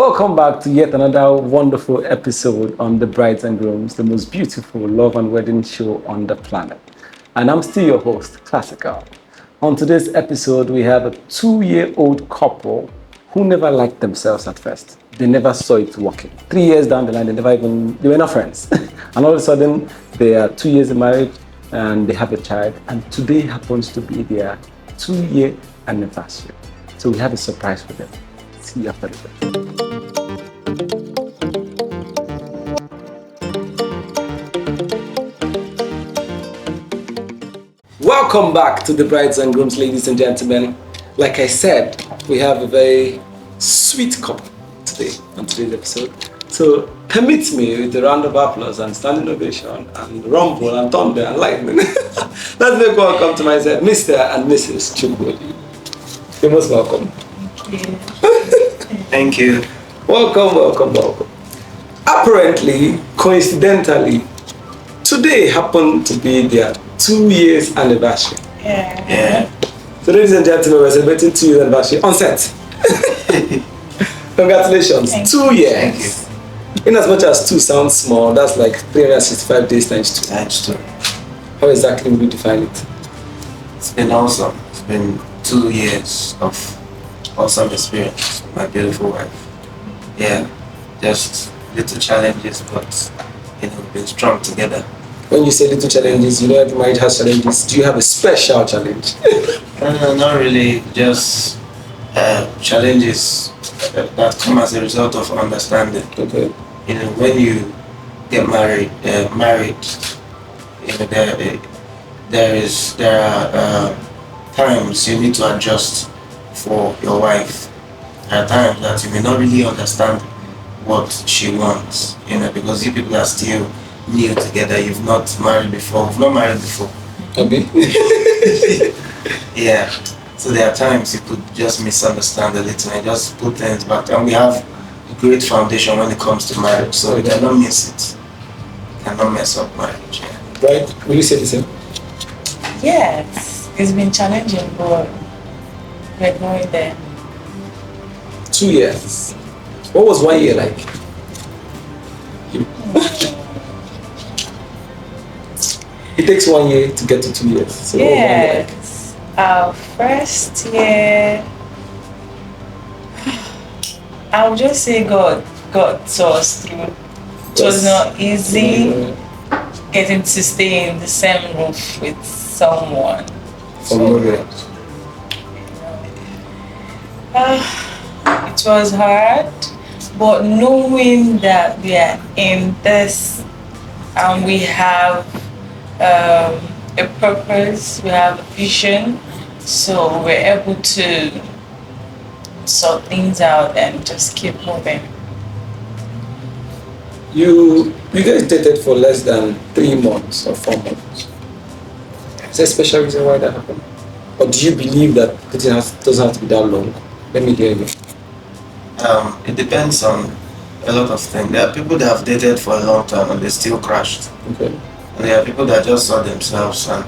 Welcome back to yet another wonderful episode on The Brides and Grooms, the most beautiful love and wedding show on the planet. And I'm still your host, Classical. On today's episode, we have a 2-year-old couple who never liked themselves at first. They never saw it working. 3 years down the line, they were not friends. And all of a sudden, they are 2 years married and they have a child. And today happens to be their 2-year anniversary. So we have a surprise for them. See you after the break. Welcome back to The Brides and Grooms, ladies and gentlemen. Like I said, we have a very sweet couple today on today's episode. So permit me with a round of applause and standing ovation and rumble and thunder and lightning. Let's make welcome to myself, Mr. and Mrs. Chukwudi. You're most welcome. Thank you. Thank you. Welcome. Apparently, coincidentally, today happened to be their 2 years anniversary. Yeah. So ladies and gentlemen, we're celebrating 2 years anniversary on set. Congratulations, Thank 2 years. Thank In as much as 2 sounds small, that's like 365 days times 2. Thanks to. How exactly would you define it? It's been awesome. It's been 2 years of awesome experience with my beautiful wife. Yeah, just little challenges, but we've been strong together. When you say little challenges, you know every marriage has challenges. Do you have a special challenge? No, not really. Just challenges that come as a result of understanding. Okay. When you get married, there are times you need to adjust for your wife. There are times that you may not really understand what she wants, because you people are still new together. You've not married before. Okay. Yeah. So there are times you could just misunderstand a little and just put things back. And we have a great foundation when it comes to marriage, so you cannot miss it. You cannot mess up marriage. Yeah. Right? Will you say the same? Yes, it's been challenging, but we're going there. 2 years. What was 1 year like? It takes 1 year to get to 2 years. So what was 1 year like? Yes, our first year, I would just say God saw us through. It was not easy getting to stay in the same roof with someone. It was hard, but knowing that we are in this and we have a purpose, we have a vision, so we're able to sort things out and just keep moving. You guys dated for less than 3 months or 4 months. Is there a special reason why that happened? Or do you believe that it doesn't have to be that long? Let me hear you. It depends on a lot of things. There are people that have dated for a long time and they still crashed. Okay. And there are people that just saw themselves and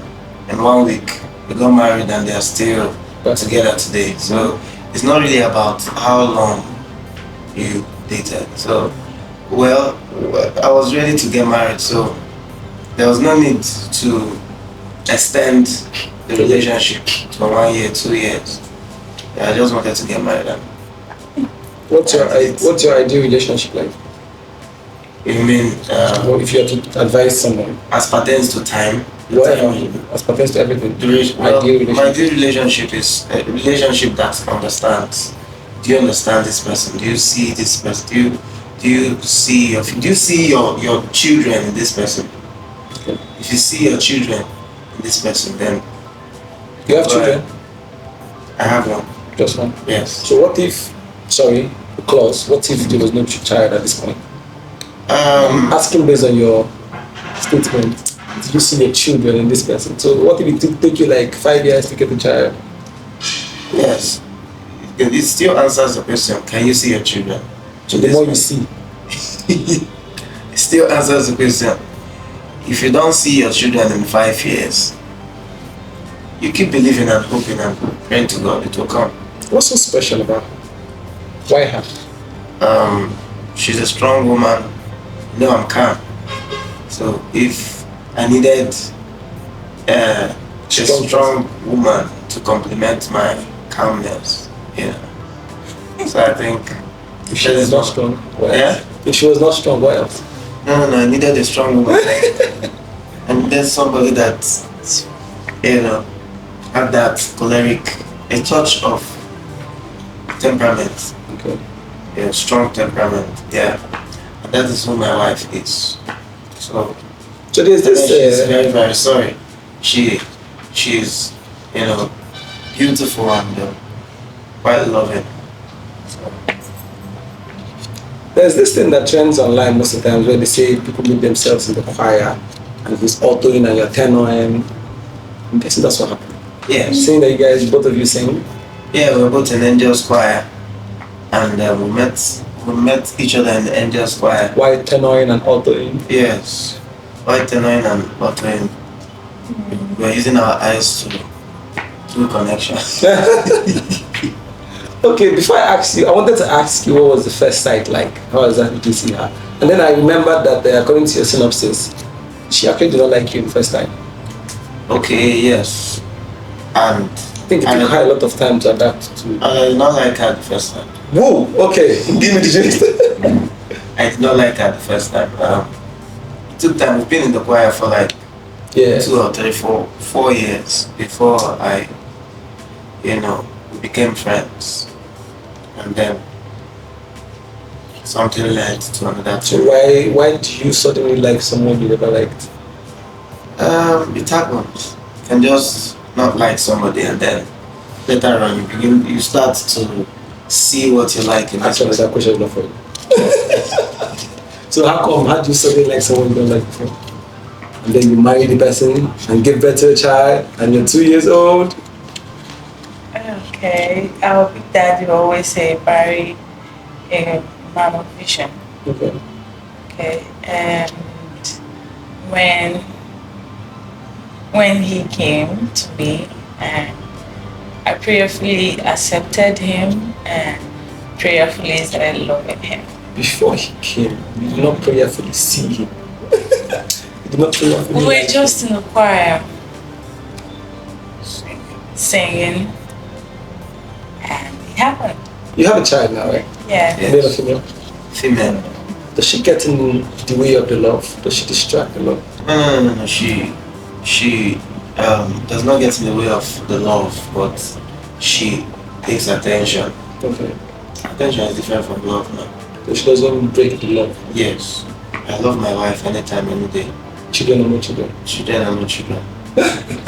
in 1 week they got married and they are still together today. So it's not really about how long you dated. So, well, I was ready to get married, so there was no need to extend the relationship to 1 year, 2 years. Yeah, I just wanted to get married. What's your ideal relationship like? You mean Well, if you had to advise someone, as pertains to time? whatever, as pertains to everything. Well, Ideal my relationship. ideal relationship is a relationship that understands. Do you understand this person? Do you see this person? Do you see your children in this person? Okay. If you see your children in this person, then You have children? I have one. Just one. Yes. So what if, clause, what if there was no child at this point? Asking based on your statement, do you see your children in this person? So what if it take you like 5 years to get a child? Yes. It still answers the question, can you see your children? So the more you see. It still answers the question. If you don't see your children in 5 years, you keep believing and hoping and praying to God it will come. What's so special about her? Why her? She's a strong woman. You know, I'm calm. So if I needed a strong woman to complement my calmness, yeah. So I think If she was not strong, what else? Yeah? If she was not strong, what else? No, I needed a strong woman. I needed somebody that, you know, had that choleric, a touch of temperament. Okay. Yeah, strong temperament. Yeah. And that is who my wife is. So there's this. she's very, very sorry. She's, you know, beautiful and quite loving. There's this thing that trends online most of the times where they say people meet themselves in the choir and he's altoing and you're tenoring. I'm guessing that's what happened. Yeah. Saying that you guys, both of you sing. Yeah, we were both in Angels Choir, and we met each other in the Angels Choir. Why tenoring and altoing? Yes, white tenoring and altoing. We were using our eyes to do connection. Okay, before I ask you, I wanted to ask you what was the first sight like? How exactly did you see her? And then I remembered that according to your synopsis, she actually did not like you the first time. Okay, yes. And I think it took her a lot of time to adapt to. I did not like her the first time. Whoa, okay, give me the gist. I did not like her the first time. It took time. We've been in the choir for like Yeah. 2 or 3, 4 years before I, we became friends. And then something led to another So thing. why do you suddenly like someone you never liked? It happens. You can just not like somebody and then later on you start to see what you like in that Actually, person. that question is not for you. So how do you suddenly like someone you don't like before? And then you marry the person and give birth to a child and you're 2 years old? Okay, our big daddy always say marry a man of vision. Okay. Okay, and when he came to me and I prayerfully accepted him and prayerfully started loving him. Before he came, you did not prayerfully see him. You did not prayerfully We were like just in the choir singing and it happened. him. You have a child now, right? Yeah. Yeah. Male or female? Female. Does she get in the way of the love? Does she distract the love? No. She does not get in the way of the love, but she takes attention. Okay. Attention is different from love now. So she doesn't break the love. Yes. I love my wife anytime, any day. Children or no children? Children are no children.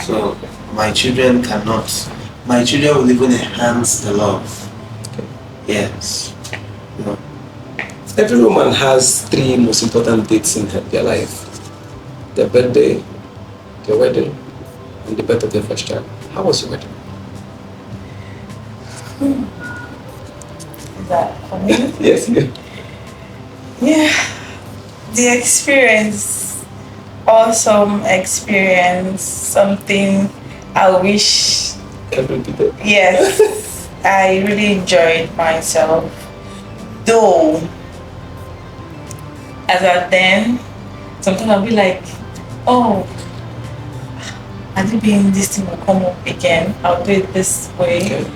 So my children will even enhance the love. Okay. Yes. No. Every woman has 3 most important dates in their life. Their birthday, their wedding, and the birth of their first child. How was your wedding? Is that for me? Yes, yeah. Yeah. The experience, awesome experience, something I wish. Can you repeat it? Yes, I really enjoyed myself. Though, as at then, sometimes I'll be like, oh, has it been this thing will come up again? I'll do it this way. Okay.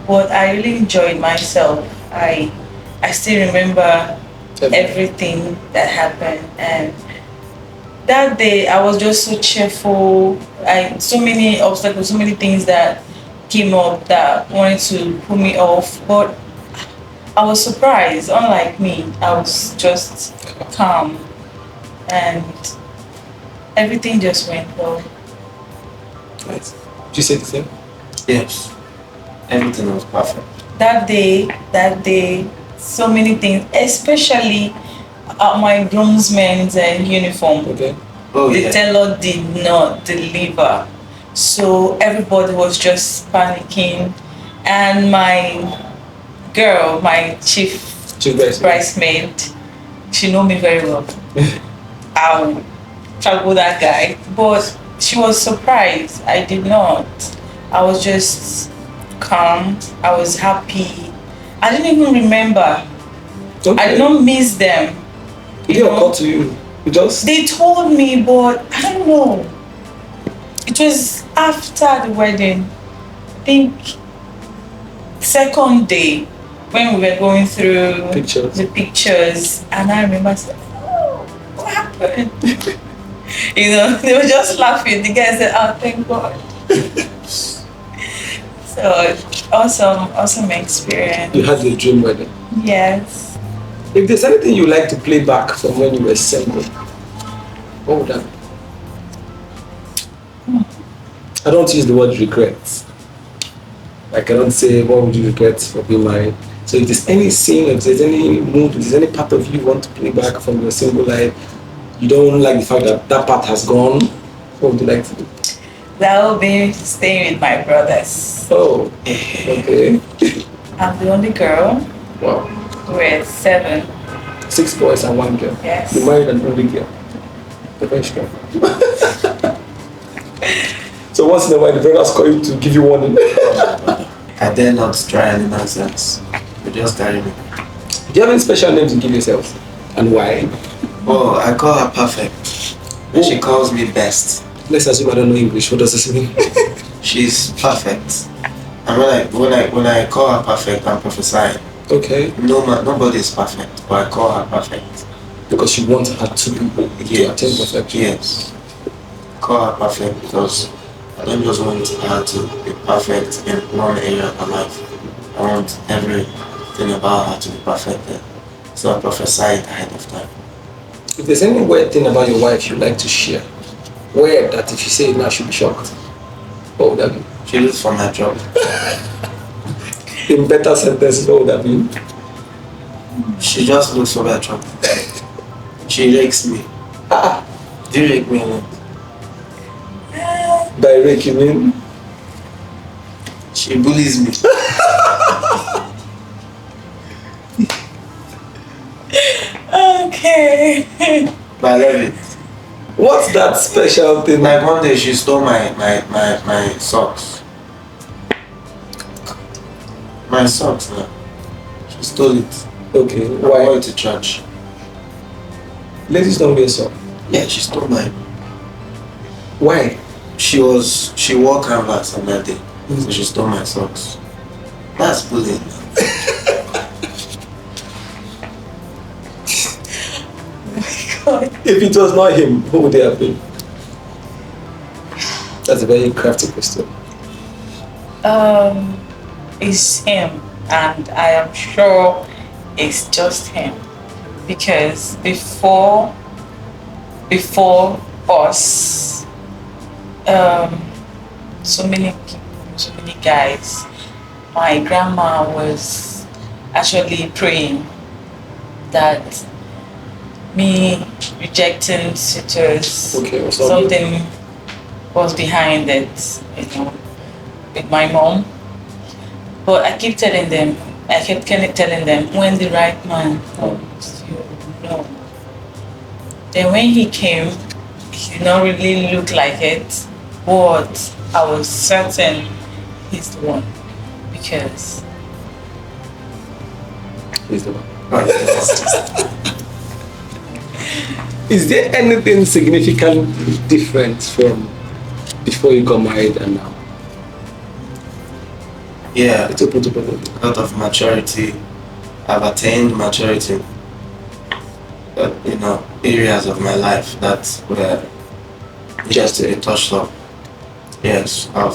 But I really enjoyed myself. I still remember everything that happened, and that day I was just so cheerful. So many obstacles, so many things that came up that wanted to put me off, but I was surprised. Unlike me, I was just calm, and everything just went well. Nice. Did you say the same? Yes. Everything was perfect. That day, so many things, especially my groomsmen's uniform. Okay. Oh The yeah. tailor did not deliver, so everybody was just panicking, and my girl, my chief bridesmaid, she know me very well. I'll travel that guy, but she was surprised. I did not. I was just calm. I was happy. I didn't even remember I did not miss them. Did they occur to you? You just... They told me, but I don't know. It was after the wedding. I think second day when we were going through the pictures, and I remember saying, "Oh, what happened?" They were just laughing. The guy said, "Oh, thank God." So awesome experience. You had your dream wedding. Yes. If there's anything you like to play back from when you were single, what would that be? I don't use the word regret. I cannot say what would you regret for being married. So if there's any scene, if there's any mood, if there's any part of you want to play back from your single life, you don't like the fact that that part has gone, what would you like to do? That will be staying with my brothers. Oh, okay. I'm the only girl. Wow. We're 7. 6 boys and 1 girl. Yes. You married an only girl. Very strong. So once in a while, the brothers call you to give you warning. I dare not try any nonsense. You just carry me. Do you have any special names you give yourselves? And why? Oh, I call her perfect. And she calls me best. Let's assume I don't know English. What does this mean? She's perfect. And when I call her perfect, I'm prophesying. Okay. Nobody is perfect, but I call her perfect. Because you want her to attain perfection. Yes. Call her perfect because I don't just want her to be perfect in one area of her life. I want everything about her to be perfected. So I prophesy it ahead of time. If there's any weird thing about your wife you'd like to share, weird that if you say it now she'll be shocked, what would that be? She looks for my job. In better sentences, what would that be? She just looks for my job. She rakes me. Do you rake me a lot? By rake you mean? She bullies me. Okay. But I love it. What's that special thing? Like one day she stole my socks. My socks now. She stole it. Okay, I why? went to church. Ladies don't wear socks. Yeah, she stole mine. Why? She wore canvas on that day. So she stole my socks. That's bullying. If it was not him, who would it have been? That's a very crafty question. It's him, and I am sure it's just him, because before us, so many guys, my grandma was actually praying that me rejecting suitors, something was behind it, with my mom. But I kept telling them, when the right man comes, you know. Then when he came, he did not really look like it, but I was certain he's the one, because he's the one. Is there anything significantly different from before you got married and now? Yeah, it's open to a lot of maturity. I've attained maturity. Areas of my life that were just to be touched up. Yes, I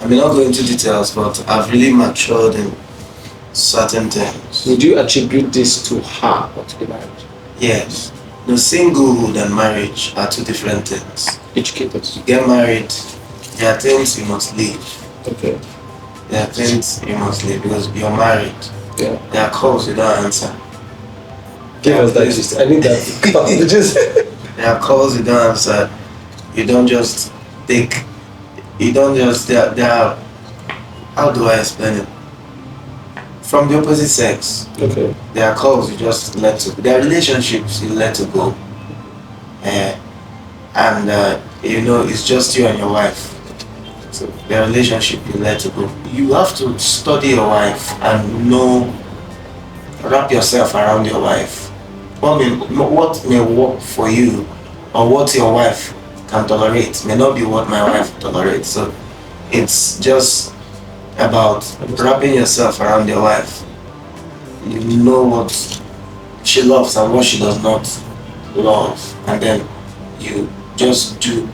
may not go into details, but I've really matured in certain things. Would you attribute this to her or to the marriage? Yes. No, singlehood and marriage are two different things. Educated. You get married, there are things you must leave. Okay. There are things you must leave because you're married. Yeah. There are calls you don't answer. Give us that gist. I need that. There are calls you don't answer. You don't just take. You don't just. There are. How do I explain it? From the opposite sex. Okay. There are calls you just let to. There are relationships you let to go. It's just you and your wife. So the relationship you let to go. You have to study your wife and know wrap yourself around your wife. What may work for you or what your wife can tolerate may not be what my wife tolerates. So it's just about wrapping yourself around your wife. You know what she loves and what she does not love, and then you just do.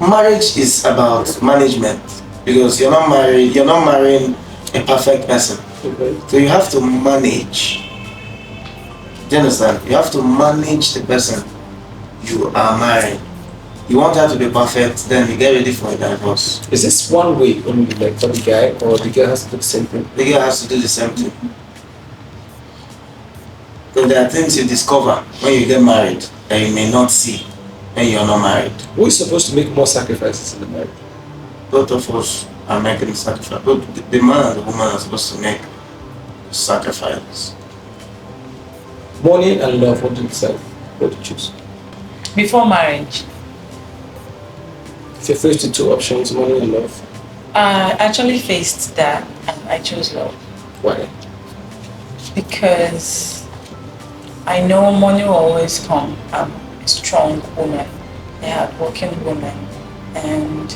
Marriage is about management because you're not marrying a perfect person. Okay. So you have to manage. Do you understand? You have to manage the person you are marrying. You want her to be perfect, then you get ready for a divorce. Is this one way only, like for the guy, or the girl has to do the same thing? The girl has to do the same thing. Because there are things you discover when you get married that you may not see when you're not married. Who is supposed to make more sacrifices in the marriage? Both of us are making sacrifice. Both the man and the woman are supposed to make sacrifices. Money and love, what do you decide? What do you choose? Before marriage, If you're faced with two options, money and love, I actually faced that and I chose love why? because I know money will always come. I'm a strong woman, a hardworking woman, and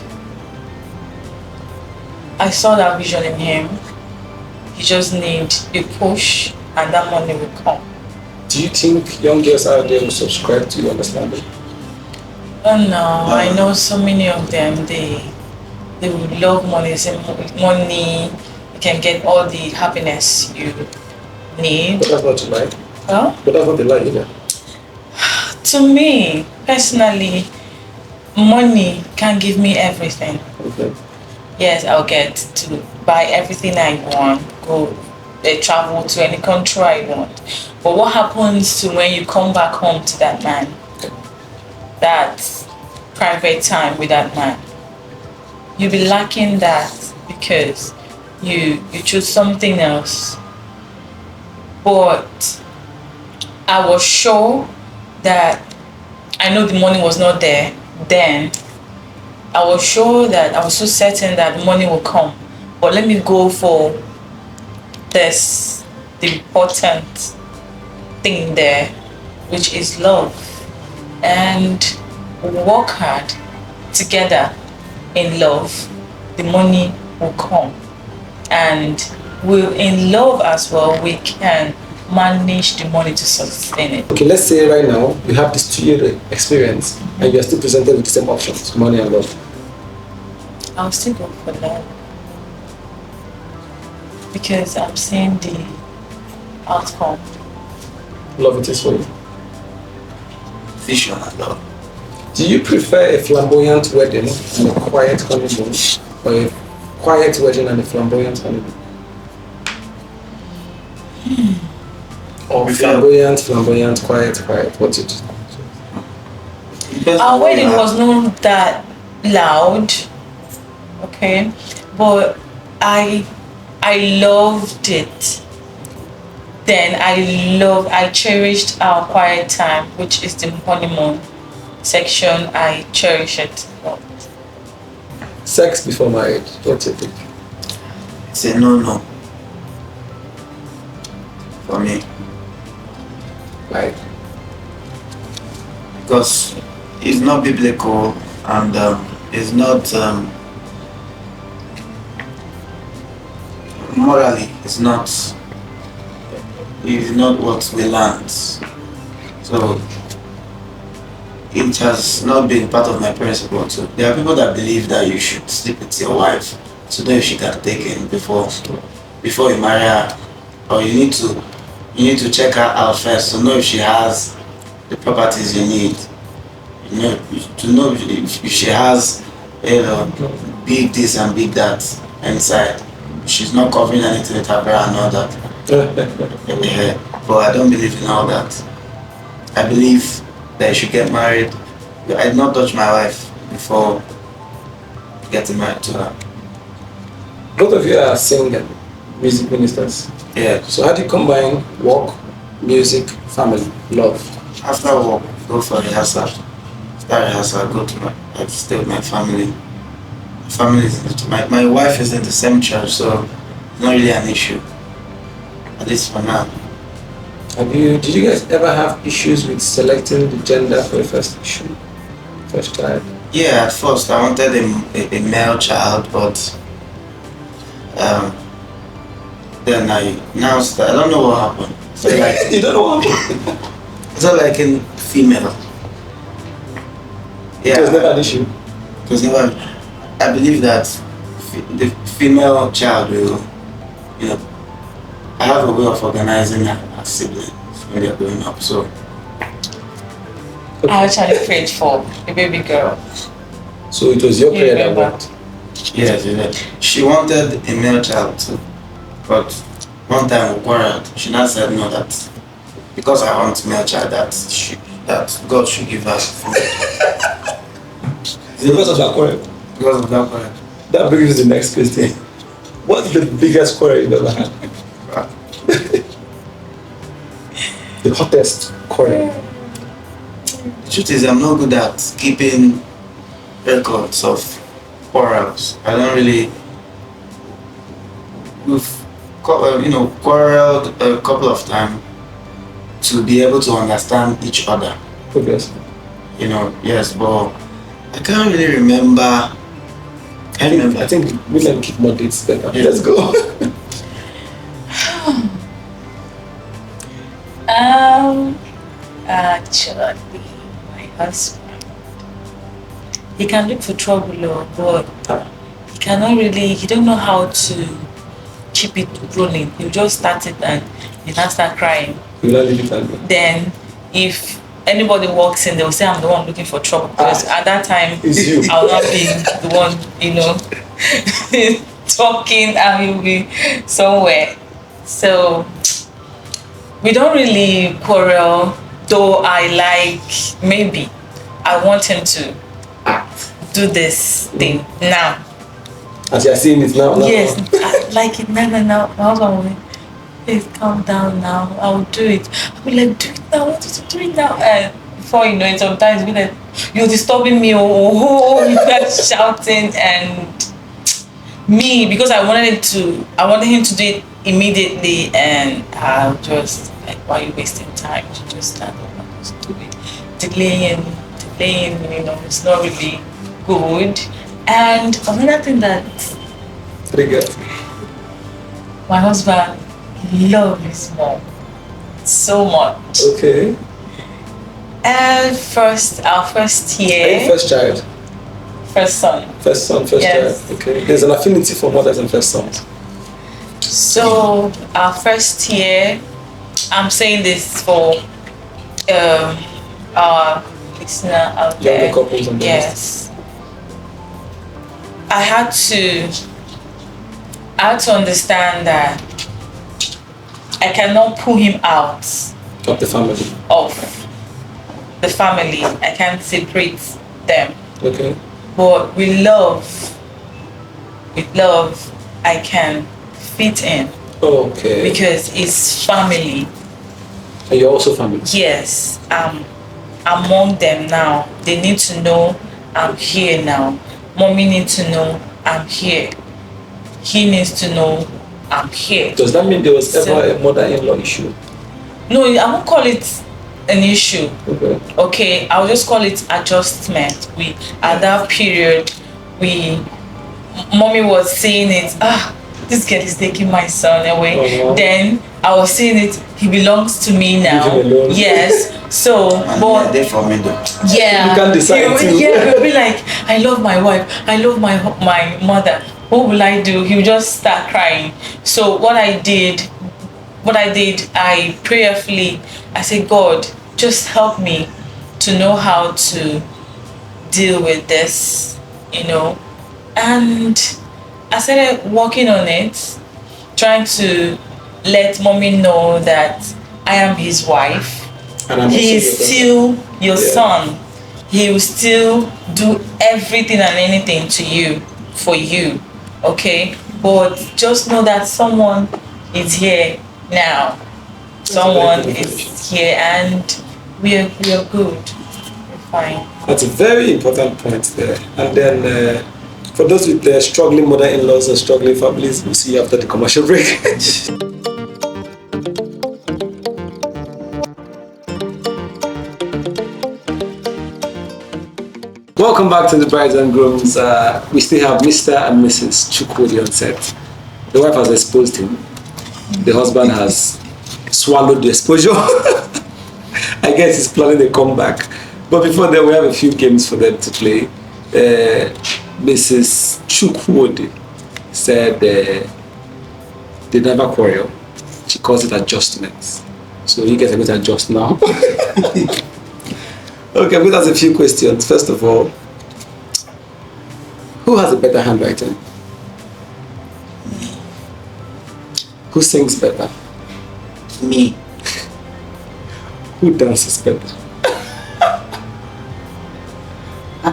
I saw that vision in him. He just needs a push and that money will come. Do you think young girls out there will subscribe to your understanding? Oh no, I know so many of them, they would love money. They say money, you can get all the happiness you need. But that's not to lie. Well, But that's not the lie either. to me, personally, money can give me everything. Okay. Yes, I'll get to buy everything I want, go travel to any country I want. But what happens to when you come back home to that man? That private time with that man. You'll be lacking that because you choose something else. But I was sure that I know the money was not there then. I was sure that I was so certain that the money will come. But let me go for this, the important thing there, which is love. And work hard together in love, the money will come. And in love as well, we can manage the money to sustain it. Okay, let's say right now you have this 2-year experience and you're still presented with the same options, money and love. I'll still go for love because I'm seeing the outcome. Love it is for you. Vision and love. Do you prefer a flamboyant wedding and a quiet honeymoon, or a quiet wedding and a flamboyant honeymoon? Or flamboyant, quiet. What's it? Our wedding was not that loud, okay, but I loved it. Then I cherished our quiet time, which is the honeymoon section. I cherish it. Sex before marriage, what's your take? It's a no for me. Like, Because it's not biblical and it's not morally, it's not what we learned. So it has not been part of my principle. So there are people that believe that you should sleep with your wife to know if she can take in before you marry her, or you need to check her out first to know if she has the properties you need. You know, to know if she has big this and big that inside. She's not covering anything with her bra and all that. In the hair. But I don't believe in all that. I believe that you should get married. I did not touch my wife before getting married to her. both of you are singing music ministers. Yeah. So how do you combine work, music, family, love? After work, go for rehearsal. After rehearsal, I stay with my family. My wife is in the same church, so it's not really an issue. At least for now. Did you guys ever have issues with selecting the gender for the first child? Yeah, at first I wanted a male child, but um, then I don't know what happened. So like, You don't know what happened? it's not like a female. Yeah, It was never an issue. it was never. I believe that the female child will, you know, I have a way of organizing her siblings when they're growing up. So I actually prayed for a baby girl. So it was your You prayer that remember? worked. yes, she wanted a male child too, but one time we quarreled. She now said no, that because I want a male child, that God should give her a female. Because of that quarrel. Because of that quarrel. That brings us to the next question. What's the biggest quarrel you've ever had? The hottest quarrel. The truth is, I'm not good at keeping records of quarrels. I don't really. We've quarreled a couple of times to be able to understand each other. Obviously. Yes, but I can't really remember. I think women keep more dates better. Yeah. Let's go. Actually, my husband, he can look for trouble, but he don't know how to keep it rolling. He'll just start it and he now start crying. You not leave it alone. Then, if anybody walks in, they'll say I'm the one looking for trouble, because at that time, It's you. I'll not be the one, talking, and he'll be somewhere. So, we don't really quarrel, though maybe I want him to do this thing now. As you're seeing it now. Yes, I like it now. My husband will, please calm down now. I'll do it. I'll be like, do it now. I want you to do it now. And before you know it, sometimes be like, you're disturbing me. Oh, you guys shouting, and me, because I wanted him to do it immediately, and I'll just like, why are you wasting time? You just stand up and just do it. Delaying, it's not really good. And another thing that Triggers. my husband loves his mom so much. Okay. And our first Are you year, first child? first son. First son, first Yes. child. Okay. There's an affinity for mothers and first sons. So our first year, I'm saying this for our listener out there. Younger couples and Yes. I had to understand that I cannot pull him out of the family. of the family. I can't separate them. Okay. But with love, I can fit in, Okay. because it's family. And you're also family. Yes, I'm among them now. They need to know I'm here now. Mommy needs to know I'm here. He needs to know I'm here. Does that mean there was ever So- a mother-in-law issue? No, I won't call it an issue. Okay. Okay, I'll just call it adjustment. At that period, mommy was saying it, this girl is taking my son away. Uh-huh. Then I was saying it, he belongs to me now. Leave him alone. Yes. So, And but they for me though. yeah, You can't decide too. he'll be like, I love my wife, I love my mother. What will I do? He'll just start crying. So what I did, I prayerfully, I said, God, just help me to know how to deal with this, And I started working on it, trying to let mommy know that I am his wife. And I'm He also is your still your Yeah. son. He will still do everything and anything for you. Okay? But just know that someone is here now. Someone very good is here, and we are good. We're fine. That's a very important point there. And then for those with struggling mother-in-laws or struggling families, we'll see you after the commercial break. Welcome back to the Brides and Grooms. We still have Mr. and Mrs. Chukwudi on set. The wife has exposed him. The husband has swallowed the exposure. I guess he's planning a comeback. But before that, we have a few games for them to play. Mrs. Chukwudi said they never quarrel. She calls it adjustments. So you guys are going to adjust now. Okay, I'm going to ask a few questions. First of all, who has a better handwriting? Who sings better? Me. Who dances better?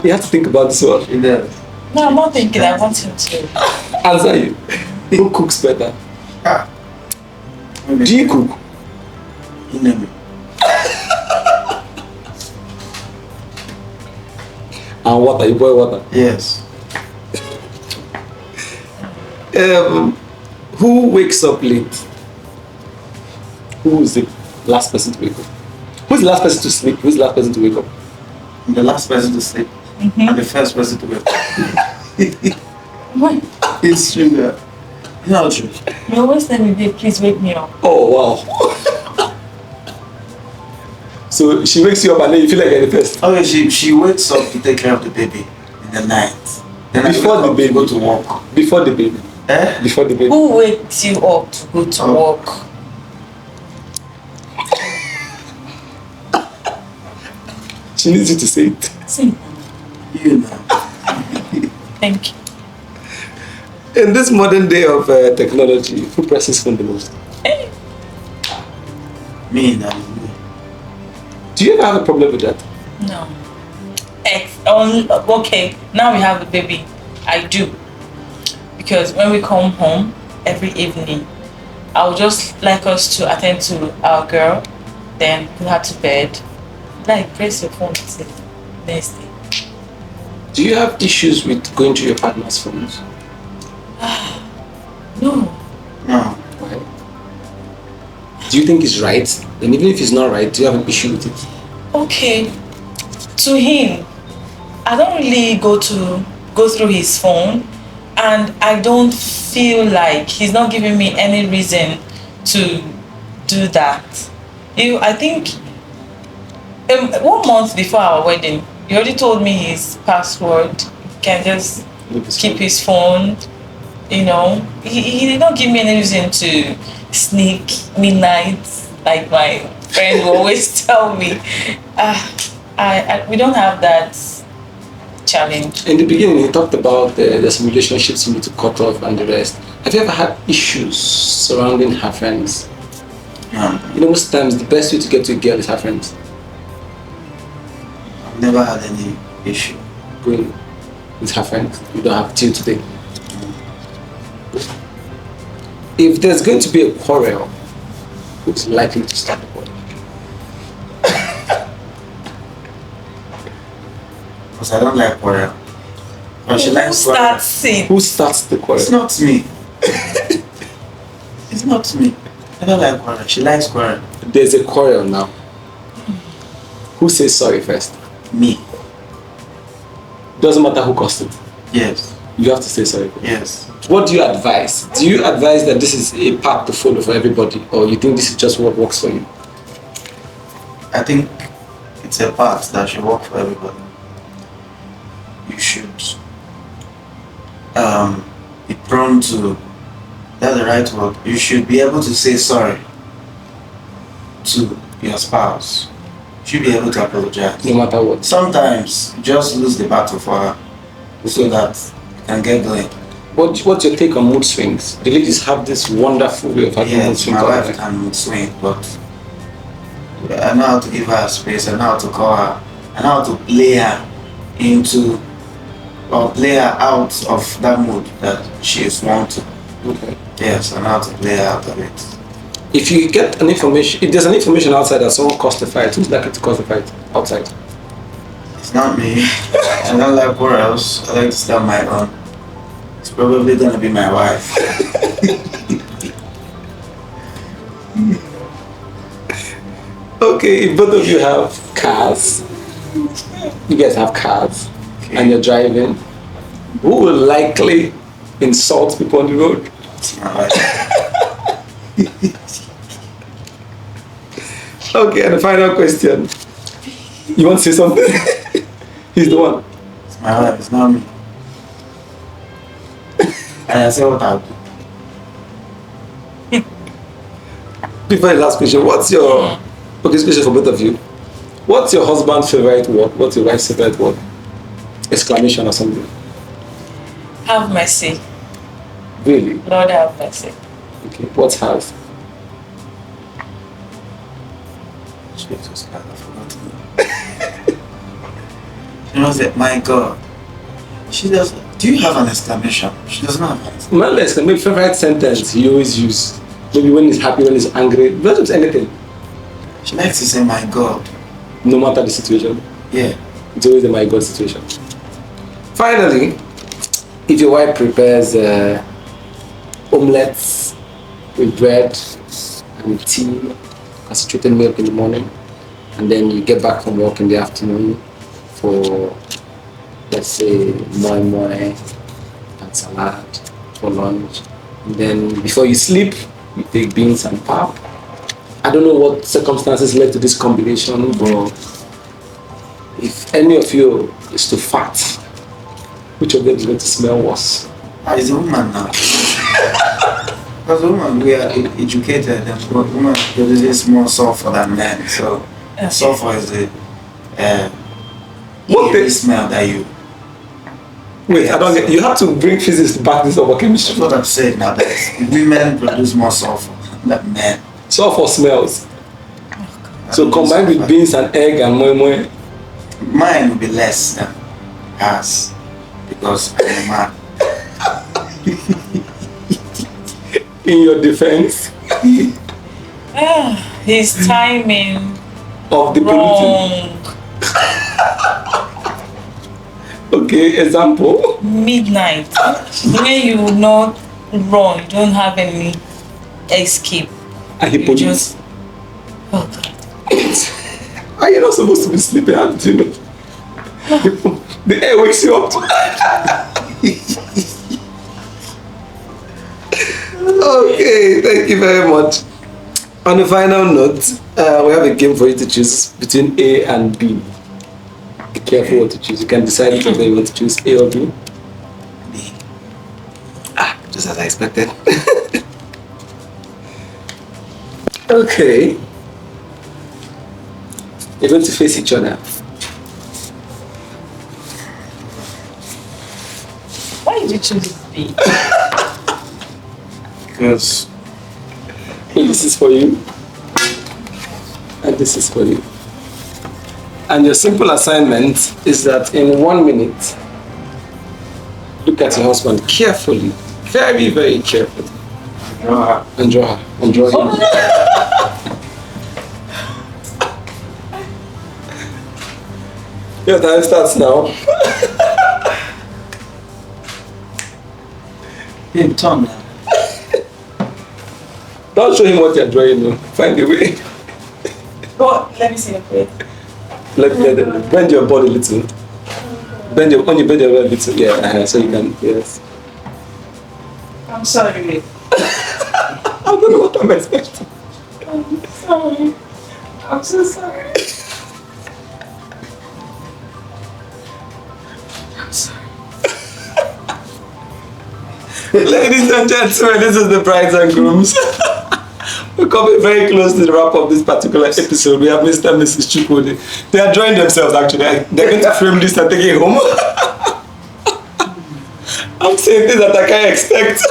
You have to think about this one. She does. No, I'm not thinking. I want him to. Answer you. Who cooks better? Ah. Do you cook? You know me. And water, you boil water. Yes. Who wakes up late? Who is the last person to wake up? Who's the last person to sleep? Who's the last person to wake up? I'm the last person to sleep. I'm the first person to wake up. What? It's true that. It's not true. You always tell me, babe, please wake me up. Oh, wow. So she wakes you up and then you feel like you're the first. Okay, she wakes up to take care of the baby in the night. Then Before I the wake up baby. to go to work. Before the baby. Eh? Before the baby. Who wakes you up to go to Oh. work? She needs you to say it. See, You know. thank you. In this modern day of technology, who presses phone the most? Me, that is me. Do you ever have a problem with that? No. Okay, now we have a baby. I do. Because when we come home every evening, I would just like us to attend to our girl, then put her to bed. Like, press your phone till next day. Do you have issues with going to your partner's phones? No. No. Why? Do you think it's right? And even if it's not right, do you have an issue with it? Okay. To him, I don't really go through his phone, and I don't feel like he's not giving me any reason to do that. I think 1 month before our wedding, he already told me his password. He can just keep his phone. You know, he did not give me any reason to sneak midnight, like my friend will always tell me. We don't have that challenge. In the beginning, you talked about there's some relationships you need to cut off and the rest. Have you ever had issues surrounding her friends? No. You know, most times the best way to get to a girl is her friends. I've never had any issue. Going with her friends. You don't have till today. If there's going to be a quarrel, who's likely to start the quarrel? Because I don't like quarrel. But she Who likes quarrel. starts it? Who starts the quarrel? It's not me. It's not me. I don't like quarrel. She likes quarrel. There's a quarrel now. Who says sorry first? Me. Doesn't matter who caused it. Yes. You have to say sorry. Yes. What do you advise? Do you advise that this is a path to follow for everybody, or you think this is just what works for you? I think it's a path that should work for everybody. You should be prone to, that's the right word, you should be able to say sorry to your spouse. You should be able to apologize. No matter what. Sometimes you just lose the battle for her so that you can get going. What's your take on mood swings? The ladies have this wonderful way of having mood Yes, swings. my all the wife time. can mood swing, but I know how to give her space, I know how to call her, I know how to play her into, or play her out of that mood that she is wanting. Okay. Yes, I know how to play her out of it. If you get an information, if there's an information outside that someone caused a fight, who's likely to cause the fight outside? It's not me. I don't like quarrels. I like to start my own. It's probably gonna be my wife. Okay, if both of you have cars, you guys have cars, and you're driving, who will likely insult people on the road? It's my wife. Okay, and the final question. You want to say something? He's the one. It's my wife, it's not me. And I say what I'll do. Before the last question, what's your... Okay, this question for both of you. What's your husband's favorite word? What's your wife's favorite word? Exclamation or something. Have mercy. Really? Lord have mercy. Okay, what's hers? Jesus Christ, I forgot to. You know that, my God. She does. Do you have an exclamation? She does not have an exclamation. My exclamation, favorite sentence he always use. Maybe when he's happy, when he's angry. Not just anything. She likes to say, my God. No matter the situation. Yeah. It's always a my God situation. Finally, if your wife prepares omelets with bread and tea, concentrated milk in the morning, and then you get back from work in the afternoon for, let's say, moi moi and salad for lunch, and then before you sleep, you take beans and pap. I don't know what circumstances led to this combination, but if any of you is to fart, which of them is going to smell worse? It's a woman now. Because women, we are educated, and women produces more sulfur than men. So sulfur is the What the smell that you. Wait, I don't get. You have to bring physics to back this up, or chemistry. That's what I'm saying now. That women produce more sulfur than men. Sulfur smells. So combined with beans and egg and moi moi. Mine will be less than hers because I'm a man. In your defense His timing of the polluting. wrong. Okay, example. Midnight. When you not run, you don't have any escape. And he You pollutes. just oh God. Are you not supposed to be sleeping? How did you know? The air wakes you up. Okay, thank you very much. On the final note, we have a game for you to choose between A and B. Be careful what to choose. You can decide whether you want to choose A or B. B. Just as I expected. Okay. You're going to face each other. Why did you choose B? Because This is for you. And this is for you. And your simple assignment is that in 1 minute, look at your husband carefully, very, very carefully. And draw her. And draw him. Your time starts now. him turn now. Don't show him what you're drawing. No. Find a way. Go, let me see your face. Bend your body a little. Bend your bend your body a little. Yeah, so you can. Yes. I'm sorry. I don't know what I'm expecting. I'm sorry. I'm so sorry. I'm sorry. Ladies and gentlemen, this is the brides and grooms. We're coming very close to the wrap of this particular episode. We have Mr. and Mrs. Chukwudi. They are enjoying themselves actually. They're going to frame this and take it home. I'm saying things that I can't expect.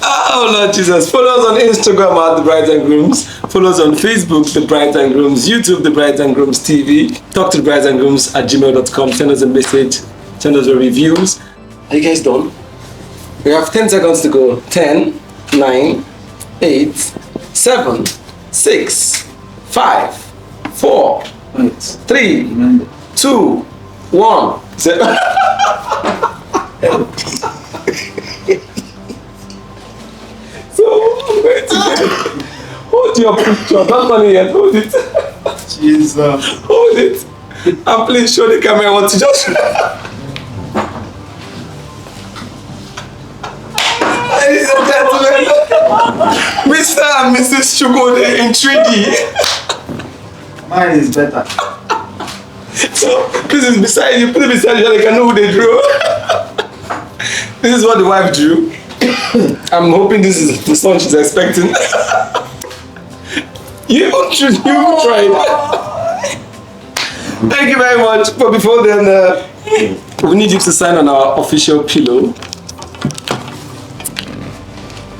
Oh Lord Jesus. Follow us on Instagram at The Brides and Grooms. Follow us on Facebook, The Brides and Grooms. YouTube, The Brides and Grooms TV. Talk to The Brides and Grooms at gmail.com. Send us a message. Send us your reviews. Are you guys done? We have 10 seconds to go. 10, 9, 8, 7, 6, 5, 4, 3, 2, 1. So I'm going to hold your picture. Not money yet. Hold it. Jesus. Hold it. And please show the camera what to just. Ladies and gentlemen, Mr. and Mrs. Chukwudi in 3D. Mine is better. So this is beside you, put it beside you so they can know who they drew. This is what the wife drew. I'm hoping this is the son she's expecting. You tried. Thank you very much. But before then, we need you to sign on our official pillow.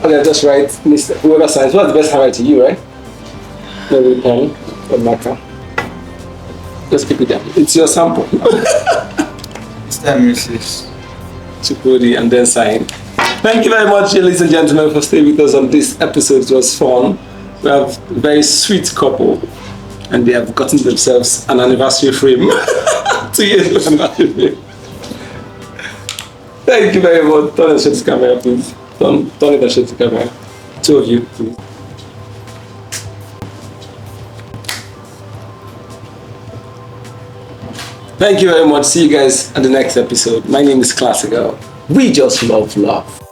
Okay, just write, Mr. Whoever signs. What's the best handwriting? You, right? Maybe pen or marker. Just keep it down. It's your sample. Mr. and Mrs. Chukwudi, and then sign. Thank you very much, ladies and gentlemen, for staying with us on this episode. It was fun. We have a very sweet couple, and they have gotten themselves an anniversary frame. 2 years anniversary frame. Thank you very much. Turn and shut the camera, please. Turn it and shut the camera. 2 of you, please. Thank you very much. See you guys at the next episode. My name is Classical. We just love love.